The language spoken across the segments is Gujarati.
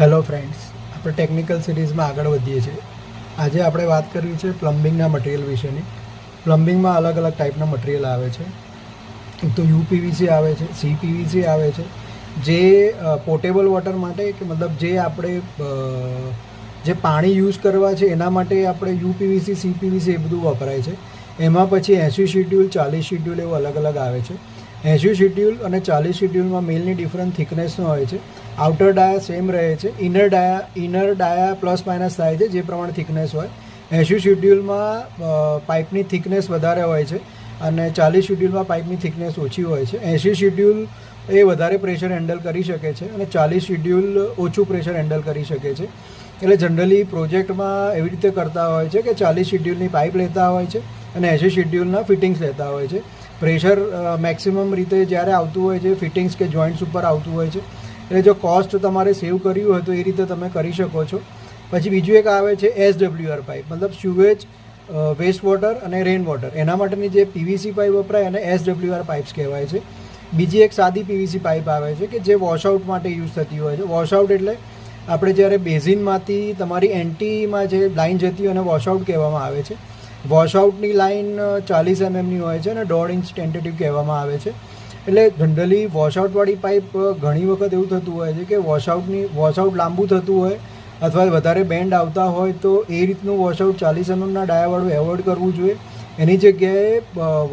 હેલો ફ્રેન્ડ્સ, આપણે ટેકનિકલ સિરીઝમાં આગળ વધીએ છીએ. આજે આપણે વાત કરવી છે પ્લમ્બિંગના મટીરિયલ વિશેની. પ્લમ્બિંગમાં અલગ અલગ ટાઈપના મટીરિયલ આવે છે. એક તો યુપીવીસી આવે છે, સીપીવીસી આવે છે, જે પોર્ટેબલ વોટર માટે કે મતલબ જે આપણે જે પાણી યુઝ કરવા છે એના માટે આપણે યુપીવીસી સીપીવીસી એ બધું વપરાય છે. એમાં પછી 80 શિડ્યુલ 40 શિડ્યુલ એવું અલગ અલગ આવે છે. 80 શિડ્યુલ અને 40 શિડ્યુલમાં મેલની ડિફરન્ટ થિકનેસનો હોય છે. આઉટર ડાયા સેમ રહે છે, ઇનર ડાયા પ્લસ માઇનસ થાય છે જે પ્રમાણે થિકનેસ હોય. 80 શિડ્યુલમાં પાઇપની થિકનેસ વધારે હોય છે અને 40 શિડ્યુલમાં પાઇપની થિકનેસ ઓછી હોય છે. 80 શિડ્યુલ એ વધારે પ્રેશર હેન્ડલ કરી શકે છે અને 40 શિડ્યુલ ઓછું પ્રેશર હેન્ડલ કરી શકે છે. એટલે જનરલી પ્રોજેક્ટમાં એવી રીતે કરતા હોય છે કે 40 શિડ્યુલની પાઇપ લેતા હોય છે અને 80 શિડ્યુલના ફિટિંગ્સ લેતા હોય છે. પ્રેશર મેક્સિમમ રીતે જ્યારે આવતું હોય છે ફિટિંગ્સ કે જોઈન્ટ્સ ઉપર આવતું હોય છે. એટલે જો કોસ્ટ તમારે સેવ કરવી હોય તો એ રીતે તમે કરી શકો છો. પછી બીજું એક આવે છે SWR પાઇપ, મતલબ સ્યુએજ વેસ્ટ વોટર અને રેન વોટર, એના માટેની જે પીવીસી પાઇપ વપરાય એને SWR પાઇપ્સ કહેવાય છે. બીજી એક સાદી પીવીસી પાઇપ આવે છે કે જે વોશઆઉટ માટે યુઝ થતી હોય છે. વોશઆઉટ એટલે આપણે જ્યારે બેઝિનમાંથી તમારી એન્ટીમાં જે લાઇન જતી હોય એને વોશઆઉટ કહેવામાં આવે છે. વોશઆઉટની લાઇન 40 mmની હોય છે અને 1.5 ઇંચ ટેન્ટેટિવ કહેવામાં આવે છે. એટલે જનરલી વોશઆઉટવાળી પાઇપ ઘણી વખત એવું થતું હોય છે કે વોશઆઉટ લાંબુ થતું હોય અથવા વધારે બેન્ડ આવતા હોય તો એ રીતનું વોશઆઉટ 40 mmના ડાયાવાળું એવોઇડ કરવું જોઈએ. એની જગ્યાએ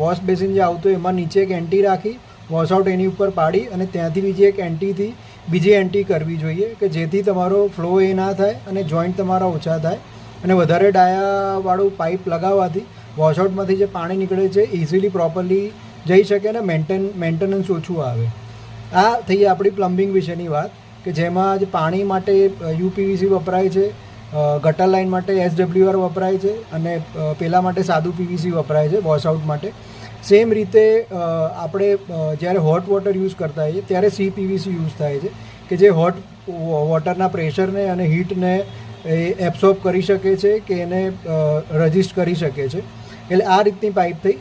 વોશ બેસિન જે આવતું હોય એમાં નીચે એક એન્ટી રાખી વોશઆઉટ એની ઉપર પાડી અને ત્યાંથી બીજી એક એન્ટીથી બીજી એન્ટી કરવી જોઈએ કે જેથી તમારો ફ્લો એ ના થાય અને જોઈન્ટ તમારા ઓછા થાય. અને વધારે ડાયાવાળું પાઇપ લગાવવાથી વોશઆઉટમાંથી જે પાણી નીકળે છે ઇઝીલી પ્રોપરલી જઈ શકે અને મેન્ટેનન્સ ઓછું આવે. આ થઈ આપણી પ્લમ્બિંગ વિશેની વાત કે જેમાં જ પાણી માટે યુપીવીસી વપરાય છે, ગટર લાઇન માટે SWR વપરાય છે અને પેલા માટે સાદું પીવીસી વપરાય છે વોશઆઉટ માટે. સેમ રીતે આપણે જ્યારે હોટ વોટર યુઝ કરતા હોઈએ ત્યારે સીપીવીસી યુઝ થાય છે કે જે હોટ વોટરના પ્રેશરને અને હીટને એ એબ્સોર્બ કરી શકે છે કે એને રજિસ્ટ કરી શકે છે. એટલે આ રીતની પાઇપ થઈ.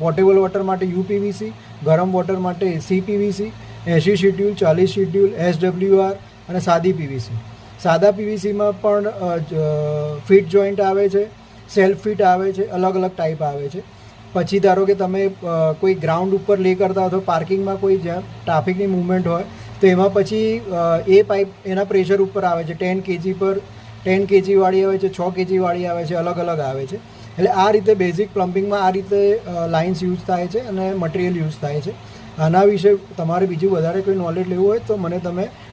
પોર્ટેબલ વોટર માટે યુપીવીસી, ગરમ વોટર માટે સીપીવીસી, 80 શિડ્યુલ 40 શિડ્યુલ SWR અને સાદી પીવીસી. સાદા પીવીસીમાં પણ ફિટ જોઈન્ટ આવે છે, સેલ્ફ ફિટ આવે છે, અલગ અલગ ટાઈપ આવે છે. પછી ધારો કે તમે કોઈ ગ્રાઉન્ડ ઉપર લે કરતા હો તો પાર્કિંગમાં કોઈ જ્યાં ટ્રાફિકની મૂવમેન્ટ હોય તો એમાં પછી એ પાઇપ એના પ્રેશર ઉપર આવે છે. 10 kg પર 10 kg વાળી આવે છે, 6 kg વાળી આવે છે, અલગ અલગ આવે છે. એટલે આ રીતે બેઝિક પ્લમ્બિંગમાં આ રીતે લાઇન્સ યુઝ થાય છે અને મટીરિયલ યુઝ થાય છે. આના વિશે તમારે બીજું વધારે કોઈ નોલેજ લેવું હોય તો મને તમે